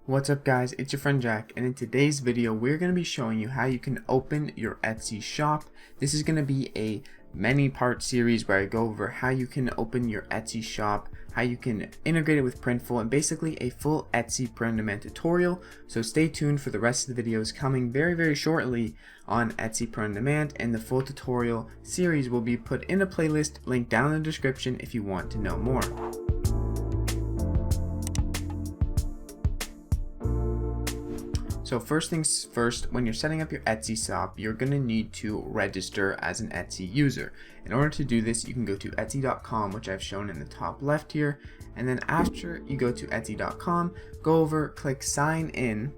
What's up guys, it's your friend Jack, and in today's video we're going to be showing you how you can open your Etsy shop. This is going to be a many part series where I go over how you can open your Etsy shop, how you can integrate it with Printful, and basically a full Etsy print-on-demand tutorial. So stay tuned for the rest of the videos coming very shortly on Etsy print-on-demand, and the full tutorial series will be put in a playlist linked down in the description if you want to know more. So first things first, when you're setting up your Etsy shop, you're going to need to register as an Etsy user. In order to do this, you can go to etsy.com, which I've shown in the top left here. And then after you go to etsy.com, go over, click sign in,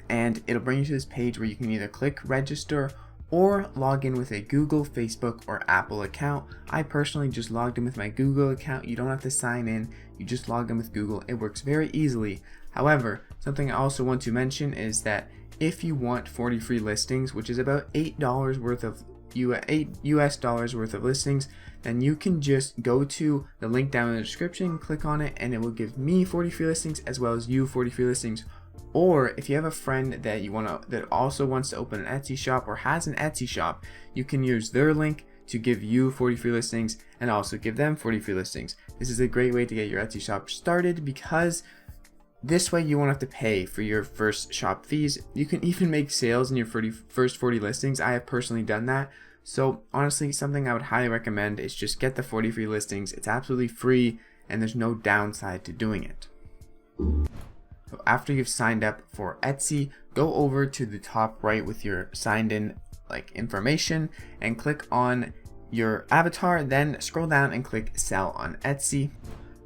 and it'll bring you to this page where you can either click register or log in with a Google, Facebook, or Apple account. I personally just logged in with my Google account. You don't have to sign in, you just log in with Google. It works very easily. However, something I also want to mention is that if you want 40 free listings, which is about $8 worth of $8 worth of listings, then you can just go to the link down in the description, click on it, and it will give me 40 free listings as well as you 40 free listings. Or if you have a friend that that also wants to open an Etsy shop or has an Etsy shop, you can use their link to give you 40 free listings and also give them 40 free listings. This is a great way to get your Etsy shop started, because this way you won't have to pay for your first shop fees. You can even make sales in your first 40 listings. I have personally done that. So honestly, something I would highly recommend is just get the 40 free listings. It's absolutely free and there's no downside to doing it. So after you've signed up for Etsy, go over to the top right with your signed in information and click on your avatar, then scroll down and click sell on Etsy.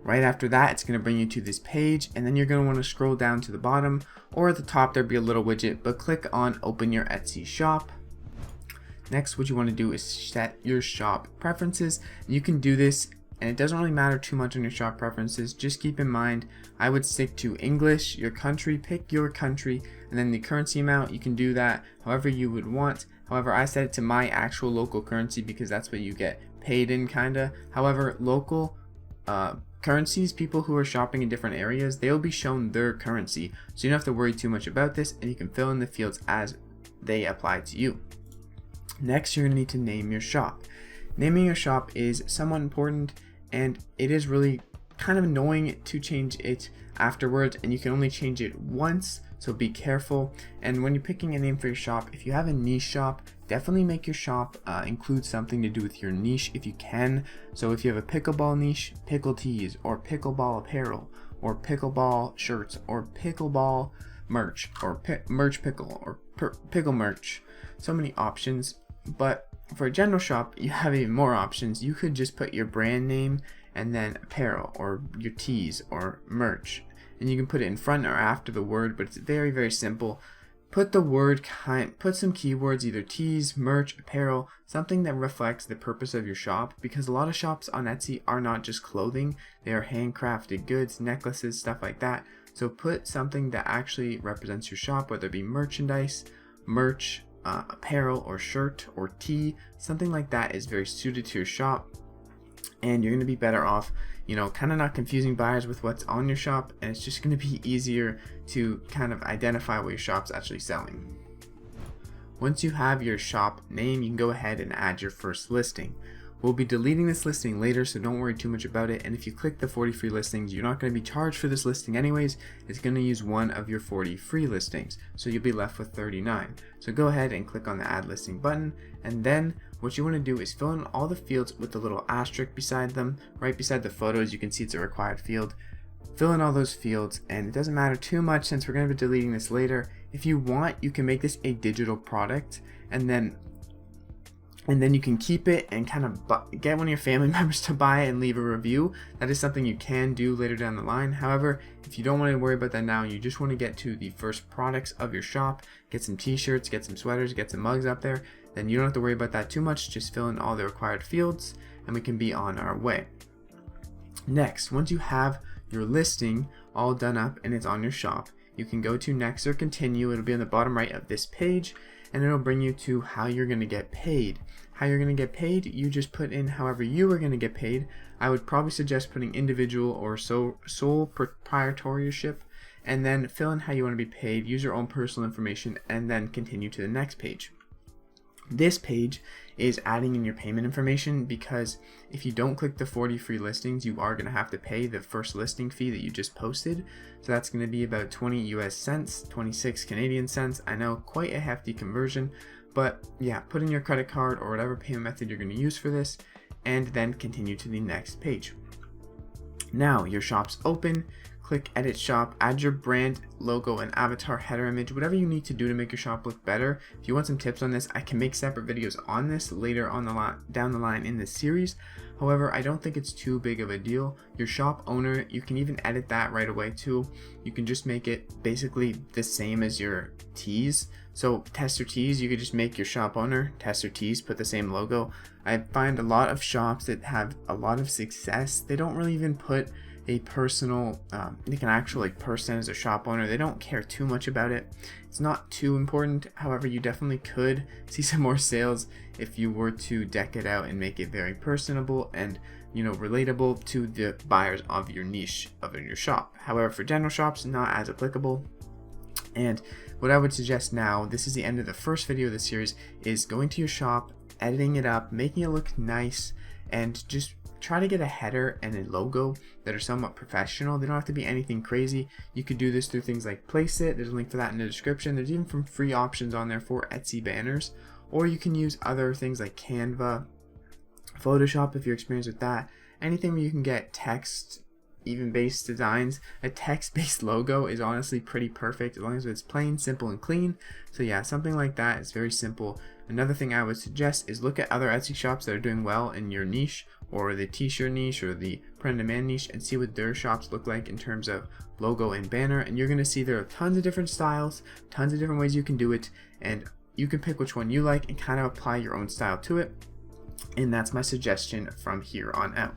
Right after that, it's going to bring you to this page, and then you're going to want to scroll down to the bottom, or at the top there'll be a little widget, but click on open your Etsy shop. Next, what you want to do is set your shop preferences. You can do this, and it doesn't really matter too much on your shop preferences. Just keep in mind, I would stick to English, your country, pick your country, and then the currency amount, you can do that however you would want. However, I set it to my actual local currency because that's what you get paid in, kinda. However, local currencies, people who are shopping in different areas, they'll be shown their currency, so you don't have to worry too much about this, and you can fill in the fields as they apply to you. Next, you're going to need to name your shop. Naming your shop is somewhat important, and it is really kind of annoying to change it afterwards, and you can only change it once, so be careful. And when you're picking a name for your shop, if you have a niche shop, definitely make your shop include something to do with your niche if you can. So if you have a pickleball niche, pickle tees, or pickleball apparel, or pickleball shirts, or pickleball merch, or merch pickle, or pickle merch. So many options. But for a general shop, you have even more options. You could just put your brand name and then apparel, or your tees, or merch, and you can put it in front or after the word, but it's very simple. Put the word put some keywords, either tees, merch, apparel, something that reflects the purpose of your shop, because a lot of shops on Etsy are not just clothing, they are handcrafted goods, necklaces, stuff like that. So put something that actually represents your shop, whether it be merchandise, merch, apparel, or shirt, or tee. Something like that is very suited to your shop, and you're going to be better off, kind of not confusing buyers with what's on your shop, and it's just going to be easier to kind of identify what your shop's actually selling. Once you have your shop name, you can go ahead and add your first listing. We'll be deleting this listing later, so don't worry too much about it. And if you click the 40 free listings, you're not going to be charged for this listing anyways. It's going to use one of your 40 free listings, so you'll be left with 39. So go ahead and click on the add listing button, and then what you want to do is fill in all the fields with the little asterisk beside them. Right beside the photos, you can see it's a required field. Fill in all those fields, and it doesn't matter too much since we're going to be deleting this later. If you want, you can make this a digital product, and then you can keep it and kind of get one of your family members to buy it and leave a review. That is something you can do later down the line. However, if you don't want to worry about that now, you just want to get to the first products of your shop, get some t-shirts, get some sweaters, get some mugs up there, then you don't have to worry about that too much. Just fill in all the required fields and we can be on our way. Next, once you have your listing all done up and it's on your shop, you can go to next or continue. It'll be on the bottom right of this page, and it'll bring you to how you're going to get paid. How you're going to get paid, you just put in however you are going to get paid. I would probably suggest putting individual or sole proprietorship, and then fill in how you want to be paid, use your own personal information, and then continue to the next page. This page is adding in your payment information, because if you don't click the 40 free listings, you are going to have to pay the first listing fee that you just posted. So that's going to be about 20 US cents, 26 Canadian cents. I know, quite a hefty conversion, but yeah, put in your credit card or whatever payment method you're going to use for this, and then continue to the next page. Now your shop's open. Click edit shop, add your brand logo and avatar header image, whatever you need to do to make your shop look better. If you want some tips on this, I can make separate videos on this later on down the line in this series. However, I don't think it's too big of a deal. Your shop owner, you can even edit that right away too. You can just make it basically the same as your tees. So Tester Tees, you could just make your shop owner Tester Tees, put the same logo. I find a lot of shops that have a lot of success, they don't really even put a personal, they can actually person as a shop owner. They don't care too much about it. It's not too important. However, you definitely could see some more sales if you were to deck it out and make it very personable and, you know, relatable to the buyers of your niche of your shop. However, for general shops, not as applicable. And what I would suggest now, this is the end of the first video of the series, is going to your shop, editing it up, making it look nice, and just try to get a header and a logo that are somewhat professional. They don't have to be anything crazy. You could do this through things like Placeit. There's a link for that in the description. There's even some free options on there for Etsy banners, or you can use other things like Canva, Photoshop if you're experienced with that. Anything where you can get text, even based designs. A text-based logo is honestly pretty perfect as long as it's plain, simple, and clean. So yeah, something like that is very simple. Another thing I would suggest is look at other Etsy shops that are doing well in your niche, or the t-shirt niche, or the print-on-demand niche, and see what their shops look like in terms of logo and banner. And you're going to see there are tons of different styles, tons of different ways you can do it, and you can pick which one you like and kind of apply your own style to it. And that's my suggestion from here on out.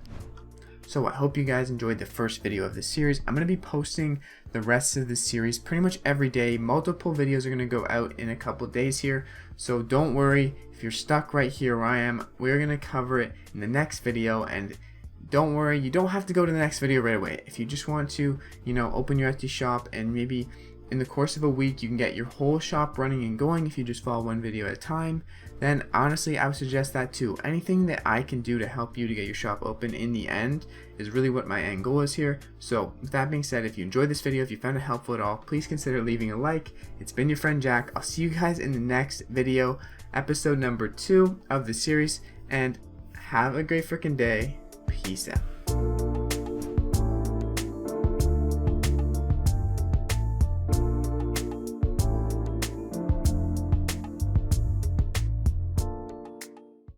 So I hope you guys enjoyed the first video of this series. I'm going to be posting the rest of the series pretty much every day. Multiple videos are going to go out in a couple days here. So don't worry if you're stuck right here where I am. We're going to cover it in the next video, and don't worry, you don't have to go to the next video right away. If you just want to, you know, open your Etsy shop and maybe in the course of a week you can get your whole shop running and going if you just follow one video at a time, then honestly I would suggest that too. Anything that I can do to help you to get your shop open in the end is really what my end goal is here. So with that being said, if you enjoyed this video, if you found it helpful at all, please consider leaving a like. It's been your friend Jack. I'll see you guys in the next video, episode number 2 of the series, and have a great freaking day. Peace out.